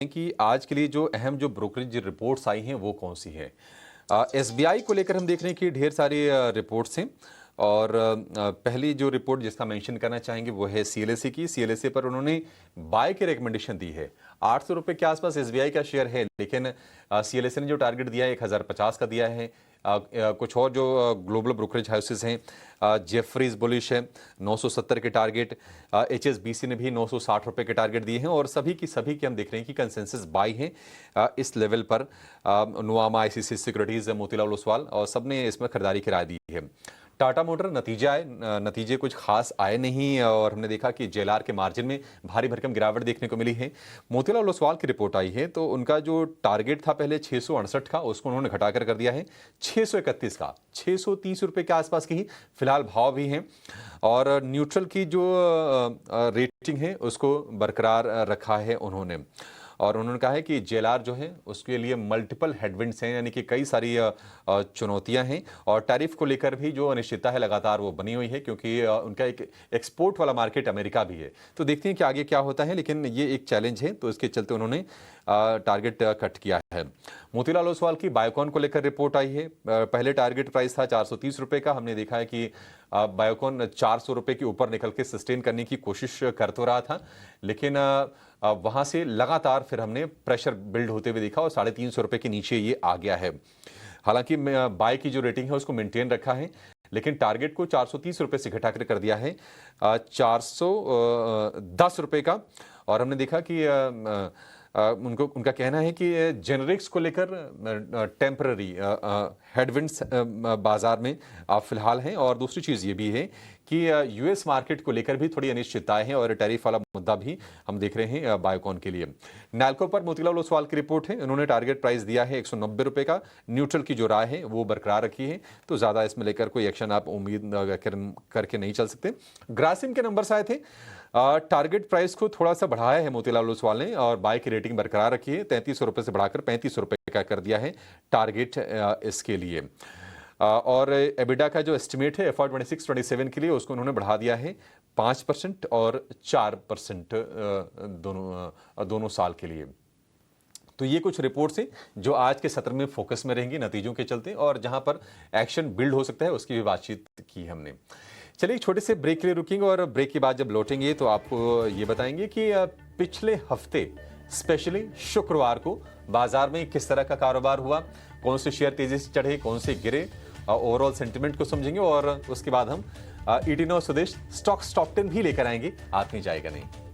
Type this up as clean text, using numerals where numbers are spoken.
कि आज के लिए जो अहम जो ब्रोकरेज रिपोर्ट्स आई हैं वो कौन सी है। एसबीआई को लेकर हम देख रहे हैं कि ढेर सारी रिपोर्ट्स हैं और पहली जो रिपोर्ट जिसका मेंशन करना चाहेंगे वो है सीएलएसए की। सीएलएसए पर उन्होंने बाय की रिकमेंडेशन दी है। 800 रुपये के आसपास एसबीआई का शेयर है, लेकिन सीएलएसए ने जो टारगेट दिया है 1050 का दिया है। कुछ और जो ग्लोबल ब्रोकरेज हाउसेस हैं, जेफरीज बुलिश है 970 के टारगेट, एचएसबीसी ने भी 960 रुपये के टारगेट दिए हैं और सभी की हम देख रहे हैं कि कंसेंसस बाई हैं इस लेवल पर। नुआमा, आईसीसी सिक्योरिटीज, मोतीलाल ओसवाल और सब ने इसमें खरीदारी की राय दी है। टाटा मोटर नतीजे कुछ खास आए नहीं और हमने देखा कि जेएलआर के मार्जिन में भारी भरकम गिरावट देखने को मिली है। मोतीलाल ओसवाल की रिपोर्ट आई है तो उनका जो टारगेट था पहले 668 का, उसको उन्होंने घटाकर कर दिया है 631 का। 630 रुपये के आसपास की ही फिलहाल भाव भी हैं और न्यूट्रल की जो रेटिंग है उसको बरकरार रखा है उन्होंने। और उन्होंने कहा है कि जेएलआर जो है उसके लिए मल्टीपल हेडविंड्स हैं, यानी कि कई सारी चुनौतियां हैं और टैरिफ को लेकर भी जो अनिश्चितता है लगातार वो बनी हुई है, क्योंकि उनका एक एक्सपोर्ट वाला मार्केट अमेरिका भी है। तो देखते हैं कि आगे क्या होता है, लेकिन ये एक चैलेंज है तो इसके चलते उन्होंने टारगेट कट किया है। मोतीलाल ओसवाल की बायोकॉन को लेकर रिपोर्ट आई है। पहले टारगेट प्राइस था 430 रुपये का। हमने देखा है कि बायोकॉन 400 रुपये के ऊपर निकल के सस्टेन करने की कोशिश कर तो रहा था, लेकिन वहां से लगातार फिर हमने प्रेशर बिल्ड होते हुए देखा और 350 रुपये के नीचे ये आ गया है। हालांकि बाय की जो रेटिंग है उसको मेंटेन रखा है, लेकिन टारगेट को 430 रुपये से घटाकर कर दिया है 410 रुपये का। और हमने देखा कि उनका कहना है कि जेनरिक्स को लेकर टेम्पररी हेडविंड्स बाजार में फिलहाल हैं। और दूसरी चीज़ ये भी है कि यूएस मार्केट को लेकर भी थोड़ी अनिश्चितताएं हैं और टैरिफ वाला मुद्दा भी हम देख रहे हैं बायोकॉन के लिए। नैल्को पर मोतीलाल ओसवाल की रिपोर्ट है, उन्होंने टारगेट प्राइस दिया है 190 रुपये का। न्यूट्रल की जो राय है वो बरकरार रखी है, तो ज़्यादा इसमें लेकर कोई एक्शन आप उम्मीद करके नहीं चल सकते। ग्रासिम के नंबर्स आए थे, टारगेट प्राइस को थोड़ा सा बढ़ाया है मोतीलाल ओसवाल ने और बाय की रेटिंग बरकरार रखी है। 33 रुपये से बढ़ाकर 35 रुपये का कर दिया है टारगेट इसके लिए। और एबिडा का जो एस्टिमेट है FY 26-27 के लिए उसको उन्होंने बढ़ा दिया है 5% और 4% दोनों साल के लिए। तो ये कुछ रिपोर्ट्स हैं जो आज के सत्र में फोकस में रहेंगी नतीजों के चलते, और जहां पर एक्शन बिल्ड हो सकता है उसकी भी बातचीत की हमने। चलिए एक छोटे से ब्रेक के लिए रुकेंगे और ब्रेक के बाद जब लौटेंगे तो आपको ये बताएंगे कि पिछले हफ्ते स्पेशली शुक्रवार को बाजार में किस तरह का कारोबार हुआ, कौन से शेयर तेजी से चढ़े, कौन से गिरे, ओवरऑल सेंटिमेंट को समझेंगे और उसके बाद हम ET9 स्वदेश स्टॉक टॉप 10 भी लेकर आएंगे। आप नहीं जाएगा नहीं।